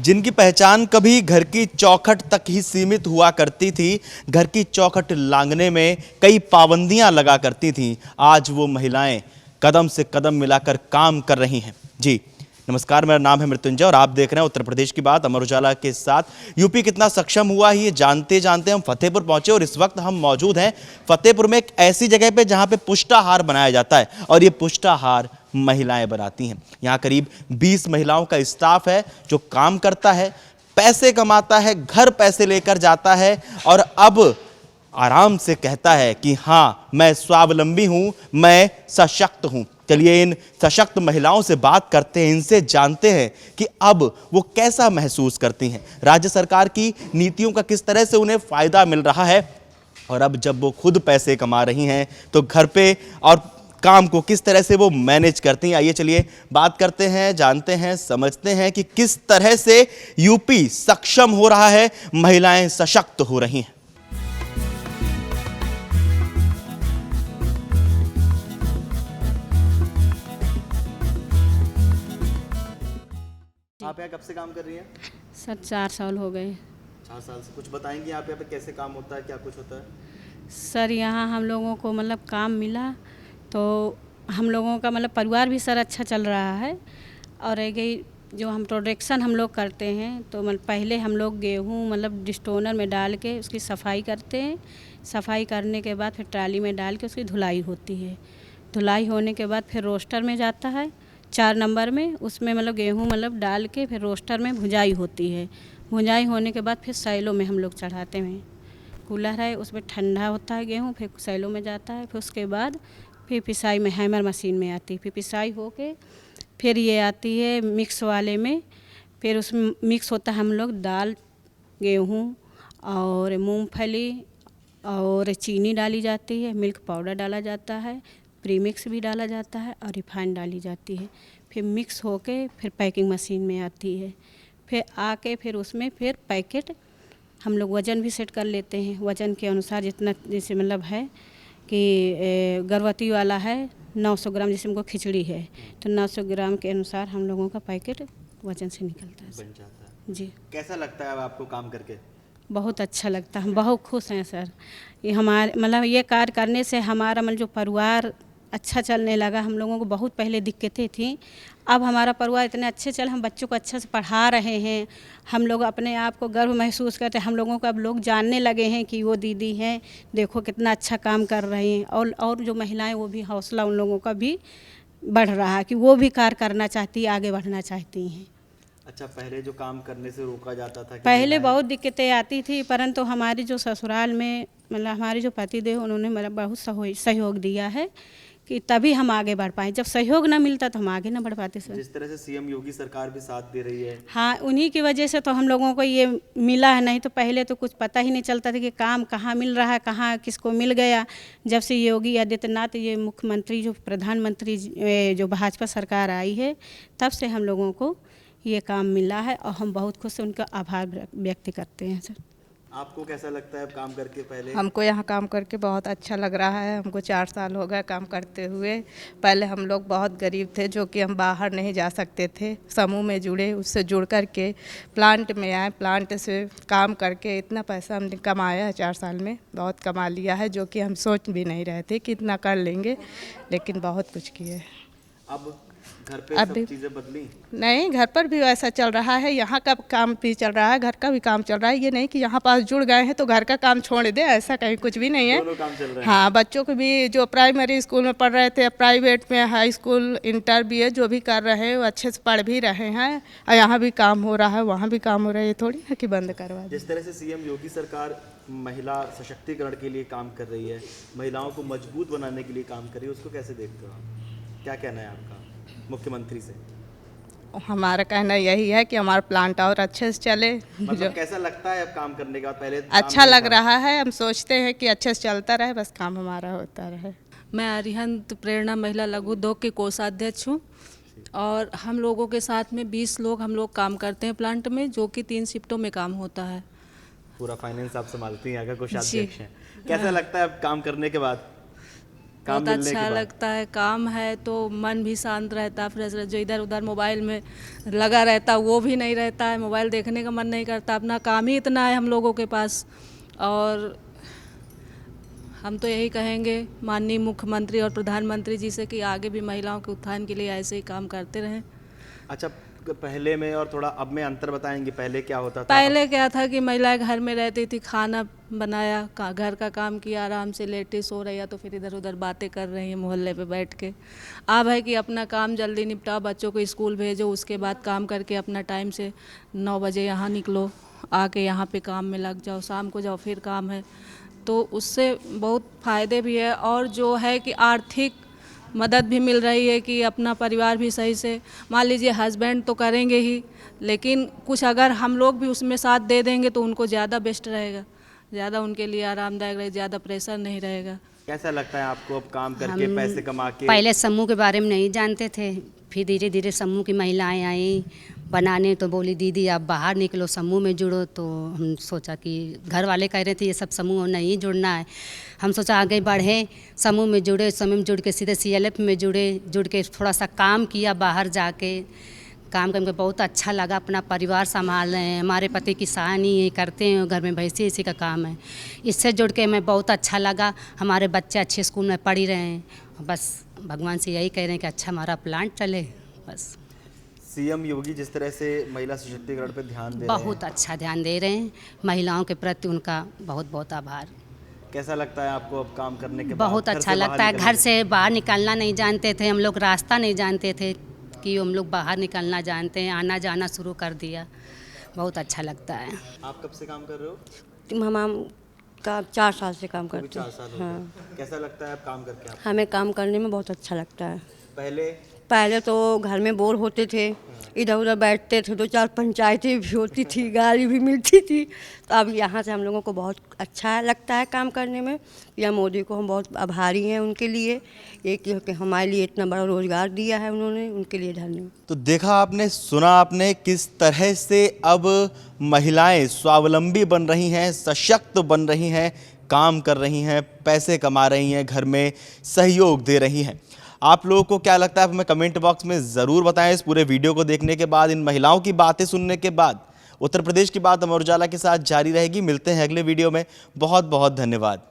जिनकी पहचान कभी घर की चौखट तक ही सीमित हुआ करती थी, घर की चौखट लांघने में कई पाबंदियां लगा करती थीं, आज वो महिलाएं कदम से कदम मिलाकर काम कर रही हैं। जी नमस्कार, मेरा नाम है मृत्युंजय और आप देख रहे हैं उत्तर प्रदेश की बात अमर उजाला के साथ। यूपी कितना सक्षम हुआ ये जानते जानते हम फतेहपुर पहुंचे और इस वक्त हम मौजूद हैं फतेहपुर में एक ऐसी जगह पे जहां पे पुष्टाहार बनाया जाता है और ये पुष्टाहार महिलाएं बनाती हैं। यहाँ करीब 20 महिलाओं का स्टाफ है जो काम करता है, पैसे कमाता है, घर पैसे लेकर जाता है और अब आराम से कहता है कि हाँ, मैं स्वावलंबी हूं, मैं सशक्त हूं। चलिए इन सशक्त महिलाओं से बात करते हैं, इनसे जानते हैं कि अब वो कैसा महसूस करती हैं, राज्य सरकार की नीतियों का किस तरह से उन्हें फायदा मिल रहा है और अब जब वो खुद पैसे कमा रही हैं तो घर पे और काम को किस तरह से वो मैनेज करती हैं। आइए चलिए बात करते हैं, जानते हैं, समझते हैं कि किस तरह से यूपी सक्षम हो रहा है, महिलाएं सशक्त हो रही हैं। आप यहाँ कब से काम कर रही हैं? सर 4 साल हो गए। 4 साल से। कुछ बताएंगे यहाँ पे कैसे काम होता है, क्या कुछ होता है? सर यहाँ हम लोगों को मतलब काम मिला तो हम लोगों का मतलब परिवार भी सर अच्छा चल रहा है। और रह गई जो हम प्रोडक्शन हम लोग करते हैं तो मतलब पहले हम लोग गेहूँ मतलब डिस्टोनर में डाल के उसकी सफाई करते हैं। सफाई करने के बाद फिर ट्राली में डाल के उसकी धुलाई होती है। धुलाई होने के बाद फिर रोस्टर में जाता है 4 नंबर में, उसमें मतलब गेहूँ मतलब डाल के फिर रोस्टर में भुजाई होती है। भुजाई होने के बाद फिर सैलों में हम लोग चढ़ाते हैं। कूलर है उसमें ठंडा होता है गेहूँ, फिर सैलों में जाता है। फिर उसके बाद फिर पिसाई में हैमर मशीन में आती है। फिर पिसाई होके फिर ये आती है मिक्स वाले में। फिर उसमें मिक्स होता है हम लोग दाल, गेहूँ और मूंगफली और चीनी डाली जाती है, मिल्क पाउडर डाला जाता है, प्रीमिक्स भी डाला जाता है और रिफाइंड डाली जाती है। फिर मिक्स होके फिर पैकिंग मशीन में आती है। फिर आके फिर उसमें फिर पैकेट हम लोग वज़न भी सेट कर लेते हैं। वज़न के अनुसार जितना जैसे मतलब है कि गर्भवती वाला है 900 ग्राम, जैसे हमको खिचड़ी है तो 900 ग्राम के अनुसार हम लोगों का पैकेट वज़न से निकलता है। बन जाता है जी। कैसा लगता है अब आपको काम करके? बहुत अच्छा लगता है, हम बहुत खुश हैं सर। ये हमारे मतलब ये कार्य करने से हमारा मतलब जो परिवार अच्छा चलने लगा। हम लोगों को बहुत पहले दिक्कतें थी, अब हमारा परिवार इतने अच्छे चल, हम बच्चों को अच्छे से पढ़ा रहे हैं। हम लोग अपने आप को गर्व महसूस करते हैं। हम लोगों को अब लोग जानने लगे हैं कि वो दीदी हैं, देखो कितना अच्छा काम कर रही हैं। और जो महिलाएं वो भी हौसला उन लोगों का भी बढ़ रहा है कि वो भी कार्य करना चाहती, आगे बढ़ना चाहती हैं। अच्छा, पहले जो काम करने से रोका जाता था कि पहले बहुत दिक्कतें आती थी, परंतु हमारी जो ससुराल में मतलब हमारे जो पतिदेव उन्होंने मतलब बहुत सहयोग दिया है कि तभी हम आगे बढ़ पाए। जब सहयोग ना मिलता तो हम आगे ना बढ़ पाते सर। जिस तरह से सीएम योगी सरकार भी साथ दे रही है। हाँ, उन्हीं की वजह से तो हम लोगों को ये मिला है, नहीं तो पहले तो कुछ पता ही नहीं चलता था कि काम कहाँ मिल रहा है, कहाँ किसको मिल गया। जब से योगी आदित्यनाथ ये मुख्यमंत्री जो प्रधानमंत्री जो भाजपा सरकार आई है तब से हम लोगों को ये काम मिला है और हम बहुत खुश हैं, उनका आभार व्यक्त करते हैं सर। आपको कैसा लगता है काम करके? पहले हमको यहाँ काम करके बहुत अच्छा लग रहा है। हमको 4 साल हो गए काम करते हुए। पहले हम लोग बहुत गरीब थे जो कि हम बाहर नहीं जा सकते थे। समूह में जुड़े, उससे जुड़ कर के प्लांट में आए, प्लांट से काम करके इतना पैसा हमने कमाया है 4 साल में, बहुत कमा लिया है जो कि हम सोच भी नहीं रहे थे कि इतना कर लेंगे, लेकिन बहुत कुछ किए। अब घर पे अब सब चीज़ें बदली? नहीं, घर पर भी वैसा चल रहा है, यहाँ का काम भी चल रहा है, घर का भी काम चल रहा है। ये नहीं कि यहाँ पास जुड़ गए हैं तो घर का काम छोड़ दे, ऐसा कहीं कुछ भी नहीं है। दोनों काम चल रहे हैं। हाँ, बच्चों को भी जो प्राइमरी स्कूल में पढ़ रहे थे, प्राइवेट में, हाई स्कूल, इंटर BA जो भी कर रहे हैं वो अच्छे से पढ़ भी रहे हैं और यहाँ भी काम हो रहा है, वहाँ भी काम हो रहा है। ये थोड़ी है कि बंद करवा दें। जिस तरह से सीएम योगी सरकार महिला सशक्तिकरण के लिए काम कर रही है, महिलाओं को मजबूत बनाने के लिए काम कर रही है, उसको कैसे देखते हो आप? क्या कहना है आपका मुख्यमंत्री से? हमारा कहना यही है कि हमारा प्लांट और अच्छे से चले। मतलब कैसा लगता है अब काम करने के बाद? पहले अच्छा लग रहा है, हम सोचते हैं कि अच्छे से चलता रहे, बस काम हमारा होता रहे। मैं अरिहंत प्रेरणा महिला लघु उद्योग की कोषाध्यक्ष हूँ और हम लोगों के साथ में 20 लोग हम लोग काम करते हैं प्लांट में, जो कि 3 शिफ्टों में काम होता है। पूरा फाइनेंस आप संभालती हैं, अगर कोषाध्यक्ष हैं। कैसा लगता है अब काम करने के बाद? बहुत मिलने के अच्छा बाद? लगता है। काम है तो मन भी शांत रहता है, फ्रेश जो इधर उधर मोबाइल में लगा रहता वो भी नहीं रहता है, मोबाइल देखने का मन नहीं करता, अपना काम ही इतना है हम लोगों के पास। और हम तो यही कहेंगे माननीय मुख्यमंत्री और प्रधानमंत्री जी से कि आगे भी महिलाओं के उत्थान के लिए ऐसे ही काम करते रहें। अच्छा, पहले में और थोड़ा अब में अंतर बताएंगे, पहले क्या होता था? पहले क्या था कि महिलाएं घर में रहती थी, खाना बनाया, घर का काम किया, आराम से लेटी सो रही है तो फिर इधर उधर बातें कर रही हैं मोहल्ले पे बैठ के। अब है कि अपना काम जल्दी निपटाओ, बच्चों को स्कूल भेजो, उसके बाद काम करके अपना टाइम से 9 बजे यहाँ निकलो, आके यहाँ पे काम में लग जाओ, शाम को जाओ फिर काम है। तो उससे बहुत फ़ायदे भी है और जो है कि आर्थिक मदद भी मिल रही है कि अपना परिवार भी सही से, मान लीजिए हस्बैंड तो करेंगे ही, लेकिन कुछ अगर हम लोग भी उसमें साथ दे देंगे तो उनको ज़्यादा बेस्ट रहेगा, ज़्यादा उनके लिए आरामदायक रहेगा, ज़्यादा प्रेशर नहीं रहेगा। कैसा लगता है आपको अब काम करके, हम पैसे कमा के? पहले समूह के बारे में नहीं जानते थे, फिर धीरे धीरे समूह की महिलाएं आई बनाने, तो बोली दीदी आप बाहर निकलो, समूह में जुड़ो। तो हम सोचा कि घर वाले कह रहे थे ये सब समूह नहीं जुड़ना है, हम सोचा आगे बढ़े, समूह में जुड़े, समूह में जुड़ के सीधे CLF में जुड़ के थोड़ा सा काम किया, बाहर जाके काम करके बहुत अच्छा लगा, अपना परिवार संभाल रहे हैं, हमारे पति किसानी करते हैं, घर में भैंसी इसी का काम है, इससे जुड़ के मैं बहुत अच्छा लगा, हमारे बच्चे अच्छे स्कूल में पढ़ ही रहे हैं, बस भगवान से यही कह रहे हैं कि अच्छा हमारा प्लांट चले बस। सीएम योगी जिस तरह से महिला सशक्तिकरण पे ध्यान दे रहे हैं, बहुत अच्छा ध्यान दे रहे हैं, महिलाओं के प्रति उनका बहुत बहुत आभार। कैसा लगता है आपको अब काम करने के बाद? बहुत घर अच्छा से बाहर लगता है, निकलने घर से बाहर निकलना नहीं जानते थे हम लोग, रास्ता नहीं जानते थे कि हम लोग बाहर निकलना जानते हैं, आना जाना शुरू कर दिया, बहुत अच्छा लगता है। आप कब से काम कर रहे हो? हम का 4 साल से काम अभी करते 4 हैं। साल हो गए। कैसा लगता है अब काम करके आप? हमें काम करने में बहुत अच्छा लगता है। पहले तो घर में बोर होते थे, इधर उधर बैठते थे, 2-4 पंचायतें भी होती थी, गाड़ी भी मिलती थी, तो अब यहाँ से हम लोगों को बहुत अच्छा लगता है काम करने में। या मोदी को हम बहुत आभारी हैं उनके लिए, ये कि हमारे लिए इतना बड़ा रोज़गार दिया है उन्होंने, उनके लिए धन्यवाद। तो देखा आपने, सुना आपने किस तरह से अब महिलाएं स्वावलंबी बन रही हैं, सशक्त बन रही हैं, काम कर रही हैं, पैसे कमा रही हैं, घर में सहयोग दे रही हैं। आप लोगों को क्या लगता है हमें कमेंट बॉक्स में ज़रूर बताएं। इस पूरे वीडियो को देखने के बाद, इन महिलाओं की बातें सुनने के बाद, उत्तर प्रदेश की बात अमर उजाला के साथ जारी रहेगी। मिलते हैं अगले वीडियो में। बहुत बहुत धन्यवाद।